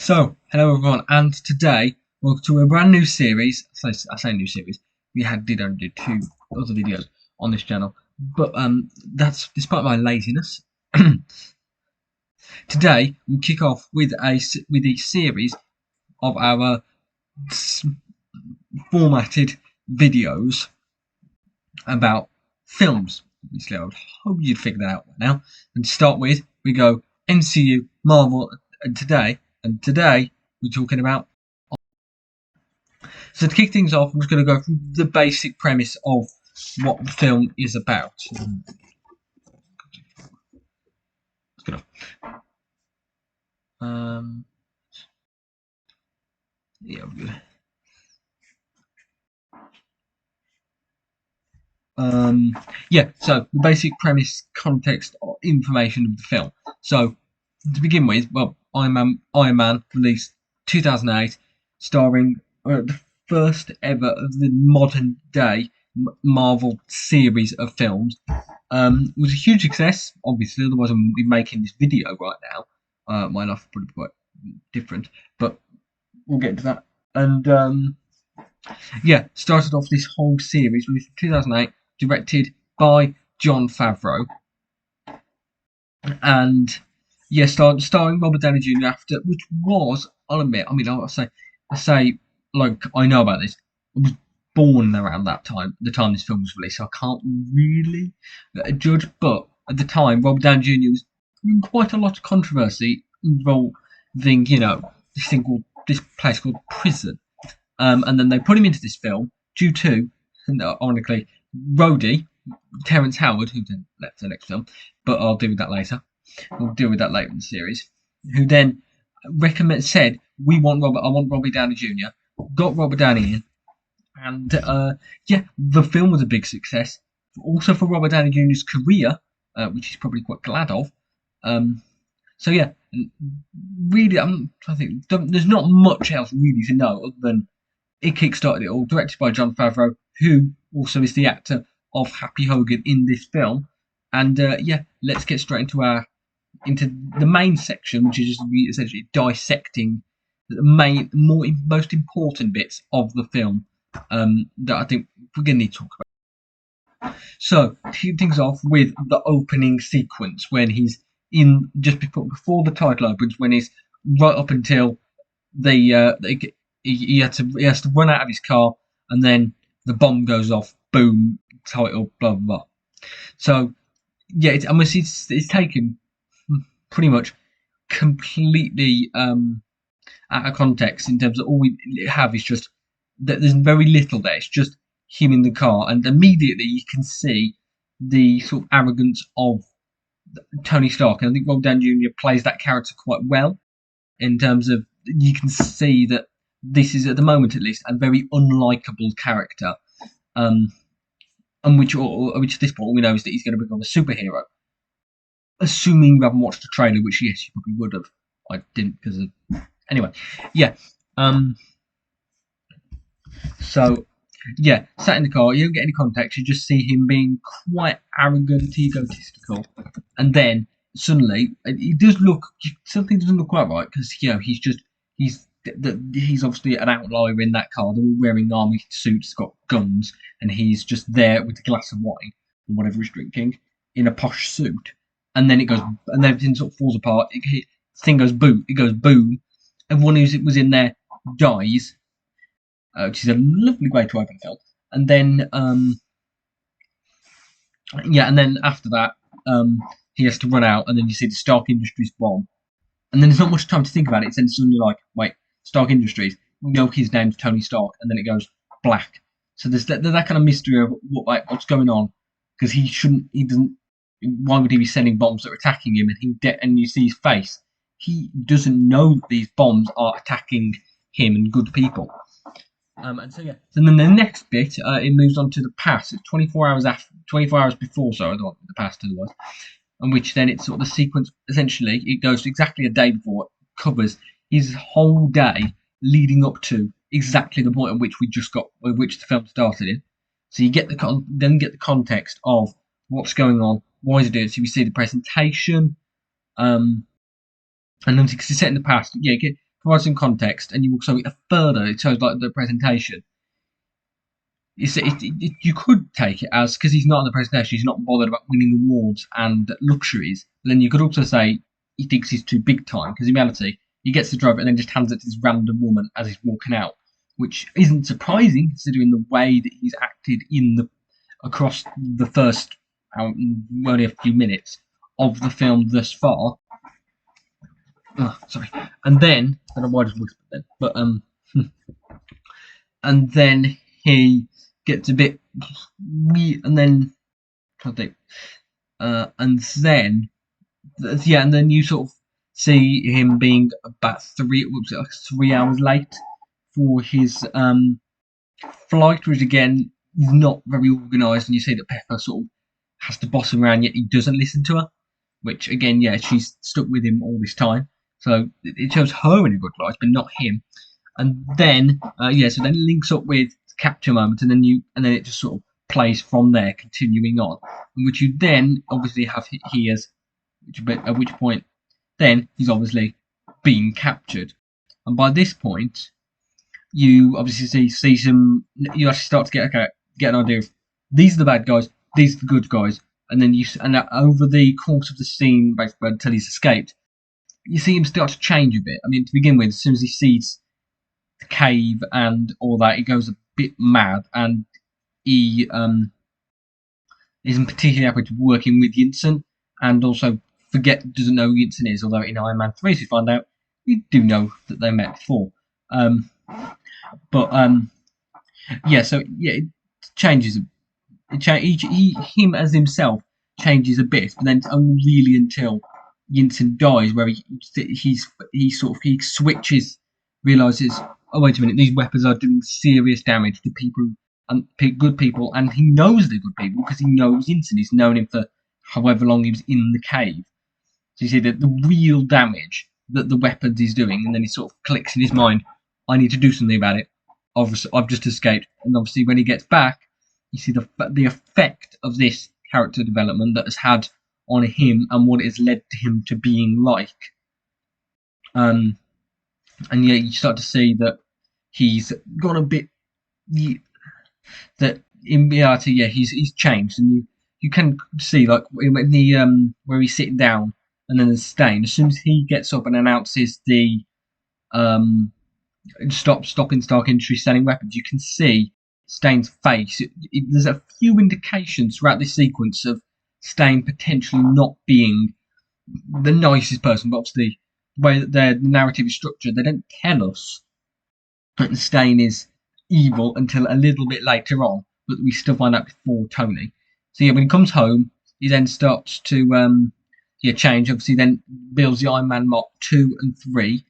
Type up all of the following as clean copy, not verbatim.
So, hello everyone, and today welcome to a brand new series. I say new series. We did only do 2 other videos on this channel, but that's despite my laziness. Today we'll kick off with a series of our formatted videos about films. Obviously, I would hope you'd figure that out by now. And to start with, we go MCU, Marvel, and today we're talking about. So to kick things off, I'm just going to go through the basic premise of what the film is about. Let's get off. Yeah, we're good. Yeah, so the basic premise, context, or information of the film. So to begin with, well, Iron Man released 2008, starring the first ever of the modern day Marvel series of films. It was a huge success, obviously, otherwise I wouldn't be making this video right now. My life would be quite different, but we'll get into that. And yeah, started off this whole series released in 2008, directed by Jon Favreau, and yeah, starring Robert Downey Jr. after, which was, I'll admit, I say, like, I know about this. I was born around that time, the time this film was released, so I can't really judge. But at the time, Robert Downey Jr. was in quite a lot of controversy involving, this place called prison. And then they put him into this film due to, ironically, Rhodey, Terrence Howard, who then left the next film, but I'll deal with that later. We'll deal with that later in the series. Who then said, I want Robbie Downey Jr. Got Robert Downey in, and yeah, the film was a big success. Also for Robert Downey Jr.'s career, which he's probably quite glad of. So yeah, really, I'm trying to think. There's not much else really to know other than it kickstarted it all. Directed by Jon Favreau, who also is the actor of Happy Hogan in this film. And yeah, let's get straight into the main section, which is just essentially dissecting the most important bits of the film that I think we're going to need to talk about. So, to kick things off with the opening sequence when he's in just before the title opens, when he's right up until he has to run out of his car, and then the bomb goes off. Boom, title, blah blah blah. So yeah, it's taken pretty much completely out of context in terms of all we have is just that there's very little there. It's just him in the car, and immediately you can see the sort of arrogance of Tony Stark. And I think Robert Downey Jr. plays that character quite well in terms of you can see that this is, at the moment at least, a very unlikable character. And which at this point we know is that he's going to become a superhero. Assuming you haven't watched the trailer, which yes, you probably would have. I didn't because of anyway. Yeah. So yeah, sat in the car. You don't get any context. You just see him being quite arrogant, egotistical, and then suddenly it does look something doesn't look quite right because he's obviously an outlier in that car. They're all wearing army suits, got guns, and he's just there with a glass of wine or whatever he's drinking in a posh suit. And then everything sort of falls apart. Thing goes boom. It goes boom. Everyone who was in there dies, which is a lovely way to open a film. And then, and then after that, he has to run out, and then you see the Stark Industries bomb. And then there's not much time to think about it. It's then suddenly like, wait, Stark Industries. We know his name's Tony Stark, and then it goes black. So there's that kind of mystery of what's going on, because he doesn't. Why would he be sending bombs that are attacking him? And you see his face. He doesn't know that these bombs are attacking him and good people. And so yeah. So then the next bit, it moves on to the past. It's 24 hours before. So I don't want the past otherwise. And which then it's sort of the sequence. Essentially, it goes to exactly a day before. It covers his whole day leading up to exactly the point at which which the film started in. So you get the context of what's going on. Why is it doing? So we see the presentation, and then because it's set in the past, yeah, provides some context, and you also further it shows like the presentation. You could take it as because he's not in the presentation, he's not bothered about winning awards and luxuries. But then you could also say he thinks he's too big time because in reality he gets the drive and then just hands it to this random woman as he's walking out, which isn't surprising considering the way that he's acted across the first only a few minutes of the film thus far. Oh, sorry. And then I don't know why I just whispered then, but and then he gets a bit weird, and then and then you sort of see him being about 3 hours late for his flight, which again is not very organised, and you see that Pepper sort of has to boss him around, yet he doesn't listen to her, which again, yeah, she's stuck with him all this time, so it shows her in a good light, but not him. And then so then it links up with capture moment, and then it just sort of plays from there, continuing on, which you then obviously have he as, at which point then he's obviously being captured, and by this point you obviously see some. You actually start to get an idea of these are the bad guys, these are the good guys, and then over the course of the scene, basically until he's escaped, you see him start to change a bit. I mean, to begin with, as soon as he sees the cave and all that, he goes a bit mad, and he isn't particularly happy to be working with Yinsen, and also doesn't know who Yinsen is, although in Iron Man 3, as we find out, we do know that they met before. It changes. Him as himself changes a bit, but then it's only really until Yinsen dies where he switches, realizes, oh wait a minute, these weapons are doing serious damage to people and good people, and he knows they're good people because he knows Yinsen. He's known him for however long he was in the cave. So you see the real damage that the weapons is doing, and then he sort of clicks in his mind, I need to do something about it. I've just escaped, and obviously when he gets back, you see the effect of this character development that has had on him and what it has led to him to being like. And yeah, you start to see that he's got a bit that in reality, yeah, he's changed, and you can see like when the where he's sitting down, and then there's Stain. As soon as he gets up and announces the stopping Stark Industries selling weapons, you can see Stain's face. There's a few indications throughout this sequence of Stain potentially not being the nicest person, but obviously the way that the narrative is structured, they don't tell us that Stain is evil until a little bit later on, but we still find out before Tony. So yeah, when he comes home, he then starts to change. Obviously, then builds the Iron Man Mark 2 and 3,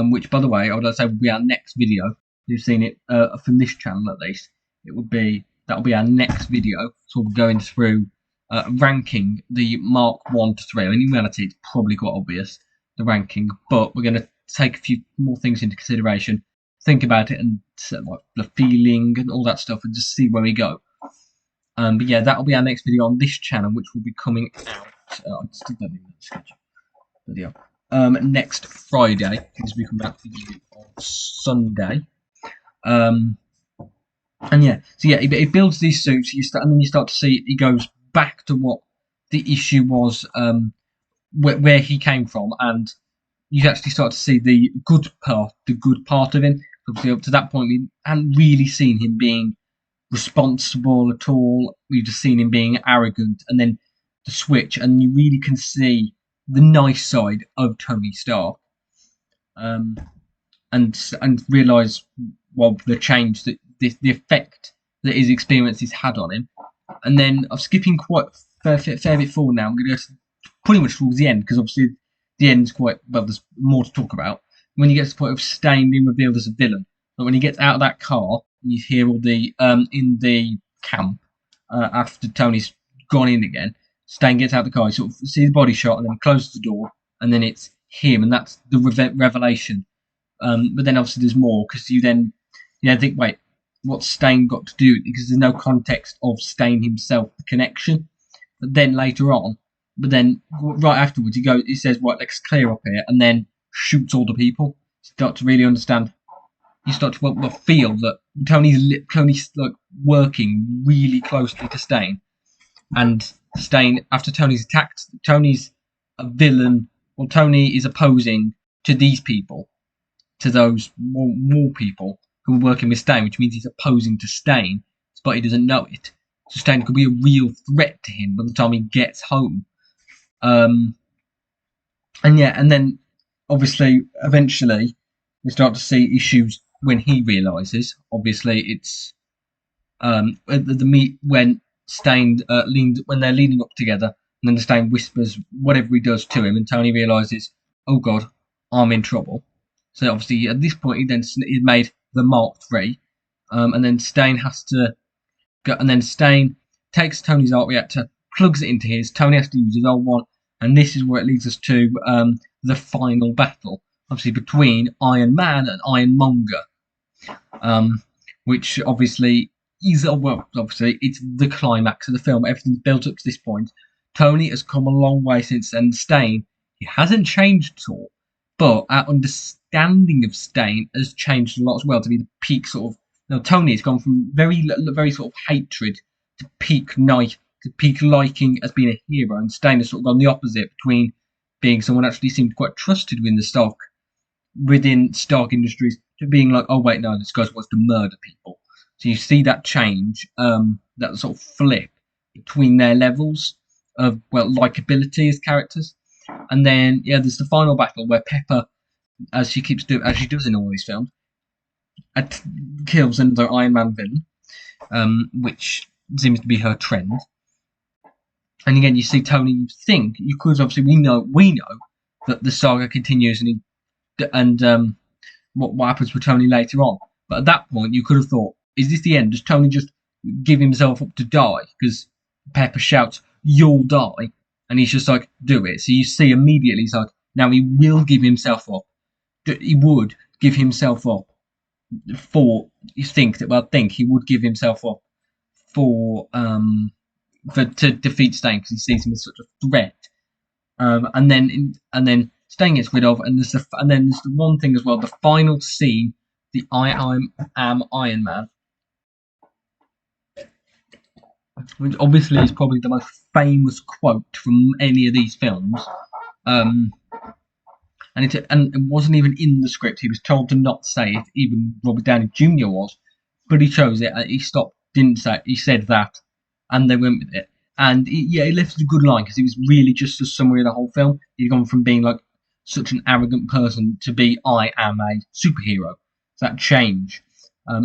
which, by the way, I would say will be our next video. You've seen it from this channel at least. That'll be our next video. So we'll be going through ranking the Mark 1 to 3. I mean, in reality, it's probably quite obvious, the ranking, but we're going to take a few more things into consideration, think about it, and like the feeling and all that stuff, and just see where we go. But yeah, that'll be our next video on this channel, which will be coming out. I still don't even know the schedule. Video. Next Friday, because we come out on Sunday. And yeah, so yeah, it builds these suits. And then you start to see he goes back to what the issue was, where he came from, and you actually start to see the good part of him. Obviously, up to that point, we hadn't really seen him being responsible at all. We've just seen him being arrogant, and then the switch, and you really can see the nice side of Tony Stark, and realise the change that the effect that his experiences had on him. And then I'm skipping quite a fair bit forward now. I'm going to go pretty much towards the end, because obviously the end's there's more to talk about. When you get to the point of Stain being revealed as a villain, but when he gets out of that car and you hear all the in the camp after Tony's gone in again, Stain gets out of the car, he sort of sees the body shot, and then closes the door, and then it's him, and that's the revelation. But then obviously there's more, because you then think, wait, what's Stain got to do? Because there's no context of Stain himself, the connection. But then later on, right afterwards, he says, right, let's clear up here, and then shoots all the people. start to really understand. You start to feel that Tony's like working really closely to Stain, and Stain, after Tony's attacked, Tony's a villain. Well, Tony is opposing to these people, to those more people who are working with Stain, which means he's opposing to Stain, but he doesn't know it. So Stain could be a real threat to him by the time he gets home. And then obviously, eventually, we start to see issues when he realizes. Obviously, it's at the meet when Stain when they're leaning up together, and then Stain whispers whatever he does to him, and Tony realizes, oh God, I'm in trouble. So obviously, at this point, he made the Mark III, and then Stain has to go, and then Stain takes Tony's arc reactor, plugs it into his. Tony has to use his old one, and this is where it leads us to the final battle, obviously between Iron Man and Ironmonger, which obviously is obviously it's the climax of the film. Everything's built up to this point. Tony has come a long way since then. Stain, he hasn't changed at all, but our understanding of Stain has changed a lot as well to be the peak sort of. Now Tony has gone from very sort of hatred to peak liking as being a hero, and Stain has sort of gone the opposite, between being someone actually seemed quite trusted within Stark Industries to being like, oh wait, no, this guy wants to murder people. So you see that change, that sort of flip between their levels of likability as characters. And then there's the final battle where Pepper, as she does in all these films, kills another Iron Man villain, which seems to be her trend. And again, you see Tony. Because obviously we know that the saga continues, and what happens with Tony later on. But at that point, you could have thought, is this the end? Does Tony just give himself up to die? Because Pepper shouts, "You'll die," and he's just like, "Do it." So you see immediately, he's like, now he will give himself up. He would give himself up think he would give himself up to defeat Stain, because he sees him as such a threat. And then Stain gets rid of, and there's the one thing as well, the final scene, the I am Iron Man, which obviously is probably the most famous quote from any of these films. And it wasn't even in the script. He was told to not say it. Even Robert Downey Jr. was, but he chose it. He stopped, didn't say it. He said that, and they went with it. And it left a good line, because it was really just a summary of the whole film. He'd gone from being like such an arrogant person to be, I am a superhero. So that change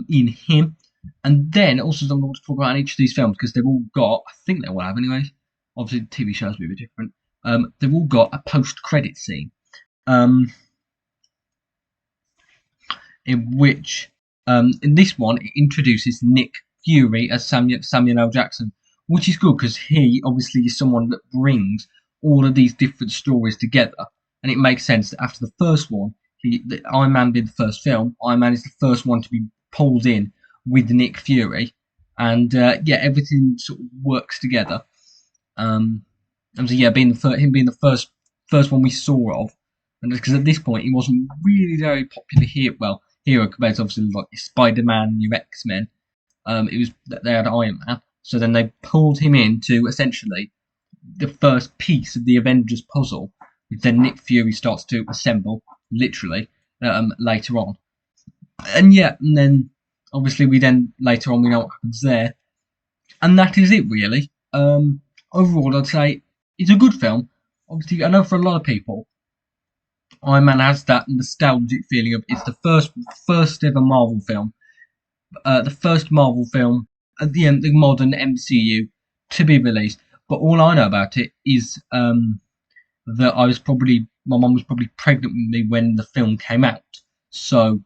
in him. And then also something I want to talk about in each of these films, because they've all got, I think they all have anyway. Obviously, TV shows will be a bit different. They've all got a post-credit scene. In which, in this one, it introduces Nick Fury as Samuel L. Jackson, which is good, because he obviously is someone that brings all of these different stories together, and it makes sense that after the first one, Iron Man being the first film, Iron Man is the first one to be pulled in with Nick Fury, and everything sort of works together. And so being the first one we saw of, and because at this point he wasn't really very popular hero compared to obviously like Spider-Man, your X-Men. It was that they had Iron Man, so then they pulled him into essentially the first piece of the Avengers puzzle, which then Nick Fury starts to assemble, literally, later on. And then obviously later on we know what happens there, and that is it really. Overall, I'd say it's a good film. Obviously, I know for a lot of people, Iron Man has that nostalgic feeling of it's the first ever Marvel film, the first Marvel film at the end, the modern MCU to be released. But all I know about it is that my mum was probably pregnant with me when the film came out, so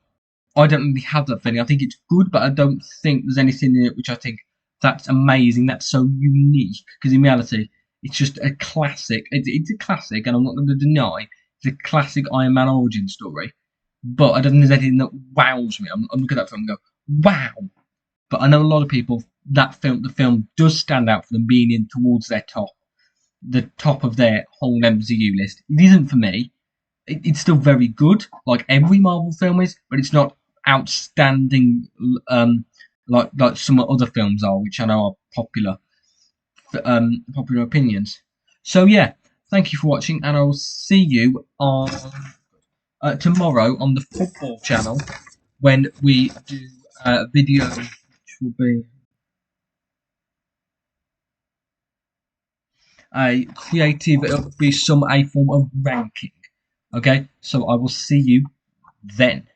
I don't really have that feeling. I think it's good, but I don't think there's anything in it which I think that's amazing, that's so unique. Because in reality, it's just a classic. It's a classic, and I'm not going to deny it's a classic Iron Man origin story. But I don't think there's anything that wows me. I'm looking at that film and go, wow. But I know a lot of people, the film does stand out for them being in towards the top of their whole MCU list. It isn't for me. it's still very good, like every Marvel film is, but it's not outstanding, like some other films are, which I know are popular opinions. So yeah, thank you for watching, and I will see you on tomorrow on the football channel when we do a video, which will be a creative. It'll be a form of ranking. Okay, so I will see you then.